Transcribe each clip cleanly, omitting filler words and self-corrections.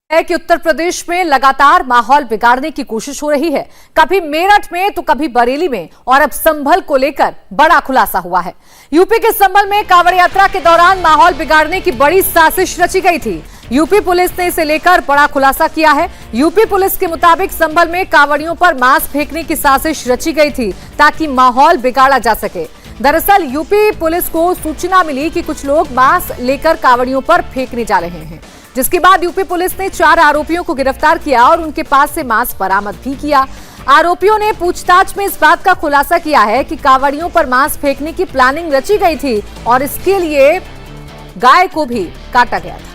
है कि उत्तर प्रदेश में लगातार माहौल बिगाड़ने की कोशिश हो रही है। कभी मेरठ में तो कभी बरेली में, और अब संभल को लेकर बड़ा खुलासा हुआ है। यूपी के संभल में कांवड़ यात्रा के दौरान माहौल बिगाड़ने की बड़ी साजिश रची गई थी। यूपी पुलिस ने इसे लेकर बड़ा खुलासा किया है। यूपी पुलिस के मुताबिक संभल में कांवड़ियों पर मांस फेंकने की साजिश रची गई थी ताकि माहौल बिगाड़ा जा सके। दरअसल यूपी पुलिस को सूचना मिली कि कुछ लोग मांस लेकर कांवड़ियों पर फेंकने जा रहे हैं, जिसके बाद यूपी पुलिस ने 4 आरोपियों को गिरफ्तार किया और उनके पास से मांस बरामद भी किया। आरोपियों ने पूछताछ में इस बात का खुलासा किया है कि कांवड़ियों पर मांस फेंकने की प्लानिंग रची गई थी और इसके लिए गाय को भी काटा गया था।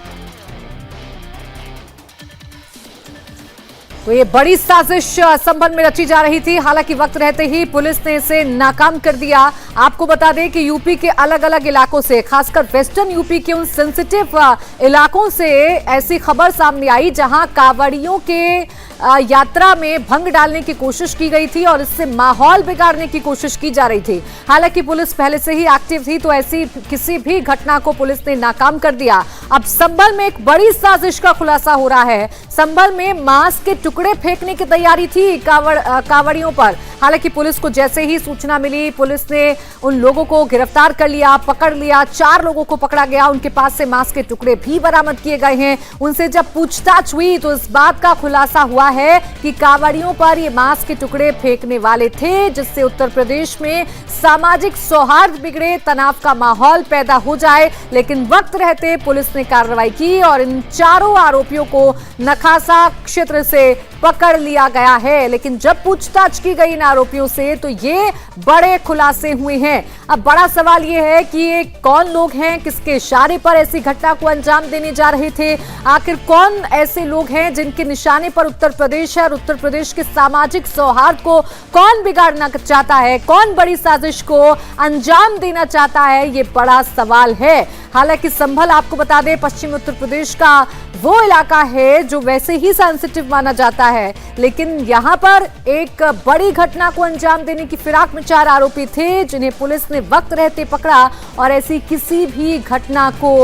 तो ये बड़ी साजिश संभल में रची जा रही थी। हालांकि वक्त रहते ही पुलिस ने इसे नाकाम कर दिया। आपको बता दें कि यूपी के अलग अलग इलाकों से, खासकर वेस्टर्न यूपी के उन सेंसिटिव इलाकों से ऐसी खबर सामने आई जहां कांवड़ियों के यात्रा में भंग डालने की कोशिश की गई थी और इससे माहौल बिगाड़ने की कोशिश की जा रही थी। हालांकि पुलिस पहले से ही एक्टिव थी, तो ऐसी किसी भी घटना को पुलिस ने नाकाम कर दिया। अब संभल में एक बड़ी साजिश का खुलासा हो रहा है। संभल में मांस के टुकड़े फेंकने की तैयारी थी कांवड़ियों पर। हालांकि पुलिस को जैसे ही सूचना मिली, पुलिस ने उन लोगों को गिरफ्तार कर लिया, पकड़ लिया। 4 लोगों को पकड़ा गया, उनके पास से मांस के टुकड़े भी बरामद किए गए हैं। उनसे जब पूछताछ हुई तो इस बात का खुलासा हुआ है कि कांवड़ियों पर ये मांस के टुकड़े फेंकने वाले थे, जिससे उत्तर प्रदेश में सामाजिक सौहार्द बिगड़े, तनाव का माहौल पैदा हो जाए। लेकिन वक्त रहते पुलिस ने कार्रवाई की और इन 4 आरोपियों को नखासा क्षेत्र से पकड़ लिया गया है। लेकिन जब पूछताछ की गई इन आरोपियों से तो ये बड़े खुलासे हुए हैं। अब बड़ा सवाल ये है कि ये कौन लोग हैं, किसके इशारे पर ऐसी घटना को अंजाम देने जा रहे थे। आखिर कौन ऐसे लोग हैं जिनके निशाने पर उत्तर प्रदेश है और उत्तर प्रदेश के सामाजिक सौहार्द को कौन बिगाड़ना चाहता है, कौन बड़ी साजिश को अंजाम देना चाहता है, ये बड़ा सवाल है। हालांकि संभल, आपको बता दें, पश्चिमी उत्तर प्रदेश का वो इलाका है जो वैसे ही सेंसिटिव माना जाता है, लेकिन यहां पर एक बड़ी घटना को अंजाम देने की फिराक में 4 आरोपी थे जिन्हें पुलिस ने वक्त रहते पकड़ा और ऐसी किसी भी घटना को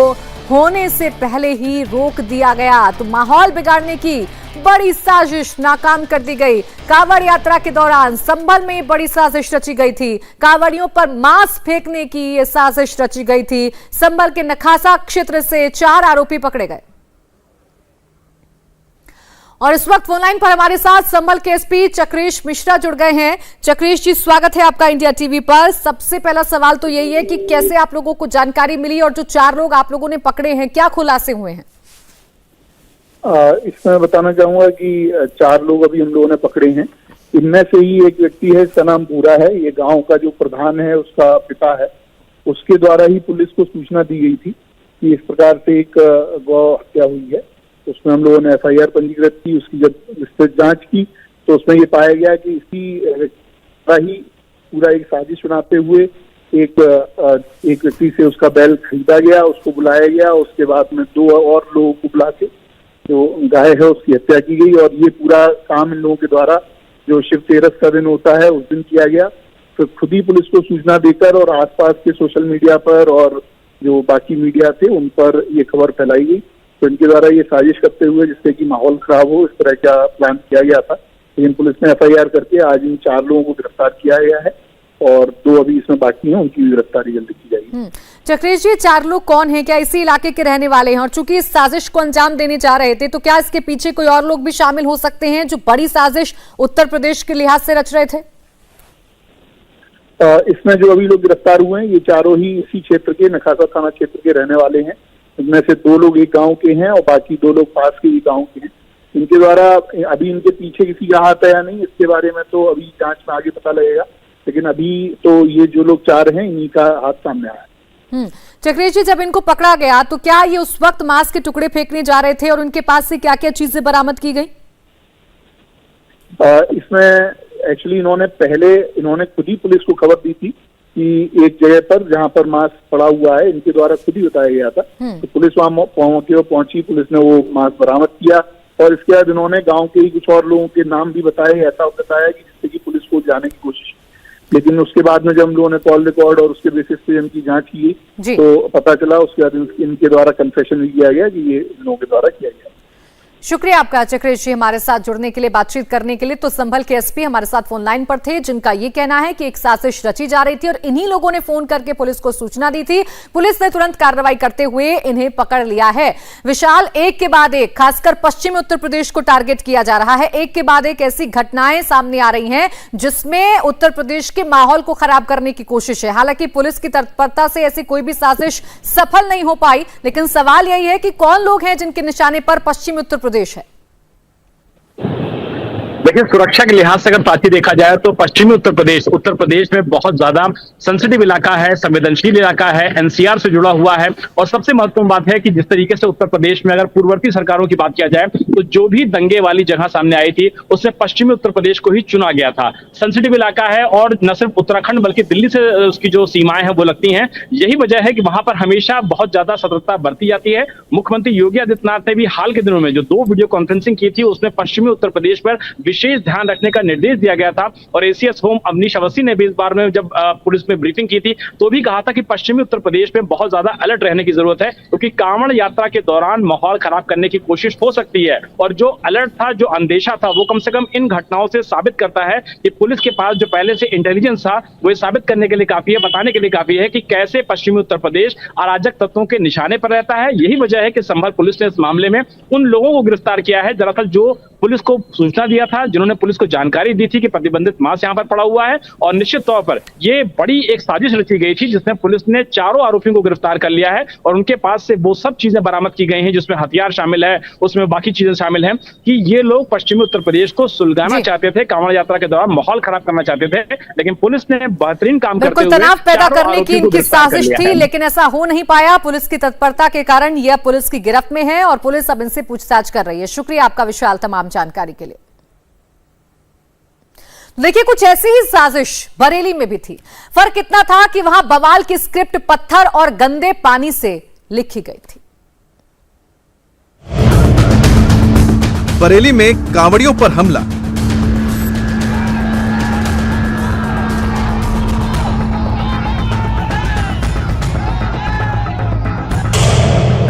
होने से पहले ही रोक दिया गया। तो माहौल बिगाड़ने की बड़ी साजिश नाकाम कर दी गई। कांवड़ यात्रा के दौरान संभल में बड़ी साजिश रची गई थी। कांवड़ियों पर मांस फेंकने की ये साजिश रची गई थी। संभल के नखासा क्षेत्र से 4 आरोपी पकड़े गए। और इस वक्त फोनलाइन पर हमारे साथ संभल के एसपी चक्रेश मिश्रा जुड़ गए हैं। चक्रेश जी, स्वागत है आपका इंडिया टीवी पर। सबसे पहला सवाल तो यही है कि कैसे आप लोगों को जानकारी मिली और जो 4 लोग आप लोगों ने पकड़े हैं, क्या खुलासे हुए हैं? इसमें बताना चाहूंगा कि 4 लोग अभी हम लोगों ने पकड़े हैं। इनमें से ही एक व्यक्ति है, इसका नाम पूरा है, ये गांव का जो प्रधान है उसका पिता है। उसके द्वारा ही पुलिस को सूचना दी गई थी कि इस प्रकार से एक गौ हत्या हुई है। उसमें हम लोगों ने FIR पंजीकृत की। उसकी जब विस्तृत जांच की तो उसमें ये पाया गया कि इसी ही पूरा एक साजिश बनाते हुए एक व्यक्ति से उसका बैल खरीदा गया, उसको बुलाया गया। उसके बाद में 2 और लोगों को बुला के जो गाय है उसकी हत्या की गई और ये पूरा काम इन लोगों के द्वारा जो शिव तेरस का दिन होता है उस दिन किया गया। तो खुद ही पुलिस को सूचना देकर और आसपास के सोशल मीडिया पर और जो बाकी मीडिया थे उन पर ये खबर फैलाई गई। तो इनके द्वारा ये साजिश करते हुए जिससे कि माहौल खराब हो, इस तरह का प्लान किया गया था। लेकिन पुलिस ने FIR करके आज इन 4 लोगों को गिरफ्तार किया गया है और 2 अभी इसमें बाकी हैं, उनकी भी गिरफ्तारी जल्दी की जाएगी। चक्रेश जी, 4 लोग कौन हैं? क्या इसी इलाके के रहने वाले हैं? और चूंकि इस साजिश को अंजाम देने जा रहे थे, तो क्या इसके पीछे कोई और लोग भी शामिल हो सकते हैं जो बड़ी साजिश उत्तर प्रदेश के लिहाज से रच रहे थे? इसमें जो अभी लोग गिरफ्तार हुए हैं ये 4 ही इसी क्षेत्र के, नखासा थाना क्षेत्र के रहने वाले हैं। इनमें से 2 लोग एक गांव के हैं और बाकी 2 लोग पास के ही गांव के हैं। इनके द्वारा अभी इनके पीछे किसी का हाथ है या नहीं, इसके बारे में तो अभी जांच में आगे पता लगेगा। लेकिन अभी तो ये जो लोग 4 हैं इन्हीं का हाथ सामने आया है। चक्रेश जी, जब इनको पकड़ा गया तो क्या ये उस वक्त मांस के टुकड़े फेंकने जा रहे थे और उनके पास से क्या क्या चीजें बरामद की गई? इसमें एक्चुअली इन्होंने खुद ही पुलिस को खबर दी थी कि एक जगह पर जहां पर मांस पड़ा हुआ है, इनके द्वारा खुद ही बताया गया था। तो पुलिस वहां मौके पर पहुंची, पुलिस ने वो मांस बरामद किया और इसके बाद इन्होंने गांव के ही कुछ और लोगों के नाम भी बताए। ऐसा बताया कि जिससे कि पुलिस को जाने की कोशिश। लेकिन उसके बाद में जब हम लोगों ने कॉल रिकॉर्ड और उसके बेसिस पे इनकी जांच की तो पता चला, उसके बाद इनके द्वारा कन्फेशन भी किया गया कि ये इन लोगों के द्वारा किया गया। शुक्रिया आपका चक्रेश जी हमारे साथ जुड़ने के लिए, बातचीत करने के लिए। तो संभल के एसपी हमारे साथ फोन लाइन पर थे, जिनका ये कहना है कि एक साजिश रची जा रही थी और इन्हीं लोगों ने फोन करके पुलिस को सूचना दी थी। पुलिस ने तुरंत कार्रवाई करते हुए इन्हें पकड़ लिया है। विशाल, एक के बाद एक खासकर पश्चिमी उत्तर प्रदेश को टारगेट किया जा रहा है। एक के बाद एक ऐसी घटनाएं सामने आ रही हैं जिसमें उत्तर प्रदेश के माहौल को खराब करने की कोशिश है। हालांकि पुलिस की तत्परता से ऐसी कोई भी साजिश सफल नहीं हो पाई, लेकिन सवाल यही है कि कौन लोग हैं जिनके निशाने पर पश्चिमी उत्तर प्रदेश है। देखिए, सुरक्षा के लिहाज से अगर प्राची देखा जाए तो पश्चिमी उत्तर प्रदेश में बहुत ज्यादा सेंसिटिव इलाका है, संवेदनशील इलाका है, एनसीआर से जुड़ा हुआ है। और सबसे महत्वपूर्ण बात है कि जिस तरीके से उत्तर प्रदेश में अगर पूर्ववर्ती सरकारों की बात किया जाए तो जो भी दंगे वाली जगह सामने आई थी उसमें पश्चिमी उत्तर प्रदेश को ही चुना गया था। सेंसिटिव इलाका है और न सिर्फ उत्तराखंड बल्कि दिल्ली से उसकी जो सीमाएं हैं वो लगती हैं। यही वजह है कि वहां पर हमेशा बहुत ज्यादा सतर्कता बरती जाती है। मुख्यमंत्री योगी आदित्यनाथ ने भी हाल के दिनों में जो 2 वीडियो कॉन्फ्रेंसिंग की थी उसमें पश्चिमी उत्तर प्रदेश पर विशेष ध्यान रखने का निर्देश दिया गया था। और एसीएस होम अवनीश अवस्थी ने भी इस बार में जब पुलिस में ब्रीफिंग की थी तो भी कहा था कि पश्चिमी उत्तर प्रदेश में बहुत ज्यादा अलर्ट रहने की जरूरत है, क्योंकि कांवड़ यात्रा के दौरान माहौल खराब करने की कोशिश हो सकती है। और जो अलर्ट था, जो अंदेशा था, वो कम से कम इन घटनाओं से साबित करता है कि पुलिस के पास जो पहले से इंटेलिजेंस था वो साबित करने के लिए काफी है, बताने के लिए काफी है कि कैसे पश्चिमी उत्तर प्रदेश अराजक तत्वों के निशाने पर रहता है। यही वजह है कि संभल पुलिस ने इस मामले में उन लोगों को गिरफ्तार किया है दरअसल जो पुलिस को सूचना दिया था, जिन्होंने पुलिस को जानकारी दी थी कि प्रतिबंधित मांस यहां पर पड़ा हुआ है। और निश्चित तौर पर ये बड़ी एक साजिश रची गई थी जिसमें पुलिस ने 4 आरोपियों को गिरफ्तार कर लिया है और उनके पास से वो सब चीजें बरामद की गई हैं जिसमें हथियार शामिल है, उसमें बाकी चीजें शामिल हैं कि ये लोग पश्चिमी उत्तर प्रदेश को सुलगाना चाहते थे, कांवड़ यात्रा के दौरान माहौल खराब करना चाहते थे। लेकिन पुलिस ने बेहतरीन काम करते हुए तनाव पैदा करने की इनकी साजिश थी, लेकिन ऐसा हो नहीं पाया। पुलिस की तत्परता के कारण यह पुलिस की गिरफ्त में है और पुलिस अब इनसे पूछताछ कर रही है। शुक्रिया आपका विशाल तमाम जानकारी के लिए। देखिए, कुछ ऐसी ही साजिश बरेली में भी थी। फर्क इतना था कि वहां बवाल की स्क्रिप्ट पत्थर और गंदे पानी से लिखी गई थी। बरेली में कांवड़ियों पर हमला।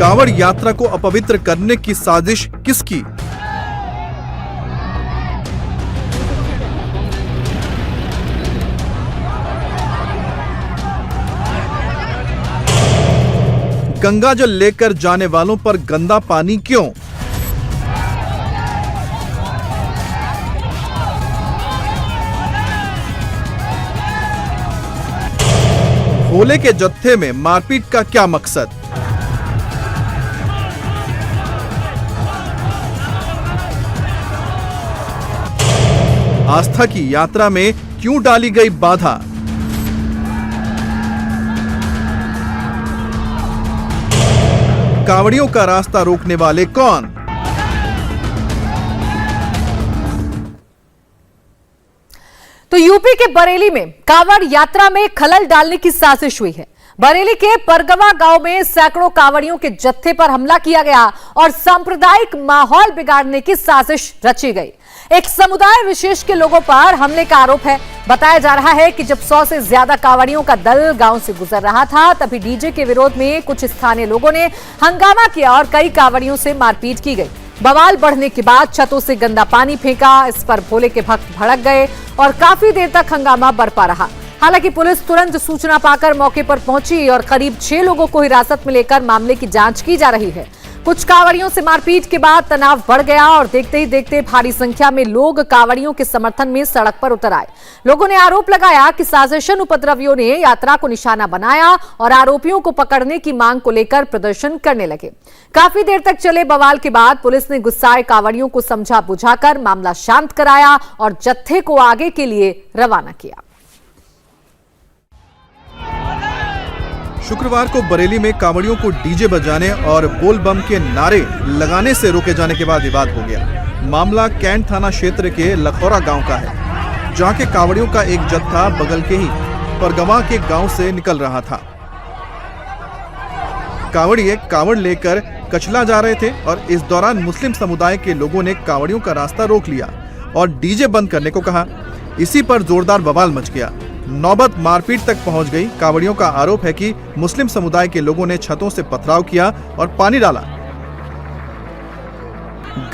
कांवड़ यात्रा को अपवित्र करने की साजिश किसकी? गंगा जल लेकर जाने वालों पर गंदा पानी क्यों? भोले के जत्थे में मारपीट का क्या मकसद? आस्था की यात्रा में क्यों डाली गई बाधा? कांवड़ियों का रास्ता रोकने वाले कौन? तो यूपी के बरेली में कांवड़ यात्रा में खलल डालने की साजिश हुई है। बरेली के परगवा गांव में सैकड़ों कांवड़ियों के जत्थे पर हमला किया गया और सांप्रदायिक माहौल बिगाड़ने की साजिश रची गई। एक समुदाय विशेष के लोगों पर हमले का आरोप है। बताया जा रहा है कि जब 100 से ज्यादा कांवड़ियों का दल गांव से गुजर रहा था तभी डीजे के विरोध में कुछ स्थानीय लोगों ने हंगामा किया और कई कांवड़ियों से मारपीट की गई। बवाल बढ़ने के बाद छतों से गंदा पानी फेंका। इस पर भोले के भक्त भड़क गए और काफी देर तक हंगामा बरपा रहा। हालांकि पुलिस तुरंत सूचना पाकर मौके पर पहुंची और करीब 6 लोगों को हिरासत में लेकर मामले की जांच की जा रही है। कुछ कांवड़ियों से मारपीट के बाद तनाव बढ़ गया और देखते ही देखते भारी संख्या में लोग कांवड़ियों के समर्थन में सड़क पर उतर आए। लोगों ने आरोप लगाया कि साजिशन उपद्रवियों ने यात्रा को निशाना बनाया और आरोपियों को पकड़ने की मांग को लेकर प्रदर्शन करने लगे। काफी देर तक चले बवाल के बाद पुलिस ने गुस्साए कांवड़ियों को समझा बुझाकर मामला शांत कराया और जत्थे को आगे के लिए रवाना किया। शुक्रवार को बरेली में कांवड़ियों को डीजे बजाने और बोल बम के नारे लगाने से रोके जाने के बाद विवाद हो गया। मामला कैंट थाना क्षेत्र के लखौरा गांव का है, जहां के कांवड़ियों का एक जत्था बगल के ही परगवा के गांव से निकल रहा था। कांवड़िए कांवड़ लेकर कचला जा रहे थे और इस दौरान मुस्लिम समुदाय के लोगों ने कांवड़ियों का रास्ता रोक लिया और डीजे बंद करने को कहा। इसी पर जोरदार बवाल मच गया। नौबत मारपीट तक पहुंच गई। कांवड़ियों का आरोप है कि मुस्लिम समुदाय के लोगों ने छतों से पथराव किया और पानी डाला।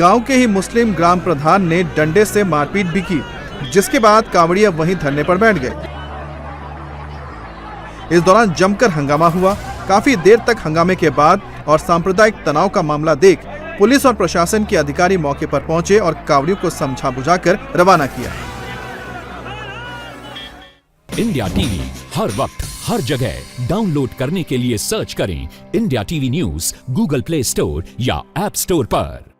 गांव के ही मुस्लिम ग्राम प्रधान ने डंडे से मारपीट भी की, जिसके बाद कांवड़िया वहीं धरने पर बैठ गए। इस दौरान जमकर हंगामा हुआ। काफी देर तक हंगामे के बाद और सांप्रदायिक तनाव का मामला देख पुलिस और प्रशासन के अधिकारी मौके पर पहुंचे और कांवड़ियों को समझा बुझाकर रवाना किया। इंडिया टीवी हर वक्त हर जगह डाउनलोड करने के लिए सर्च करें India TV news Google play store या ऐप स्टोर पर।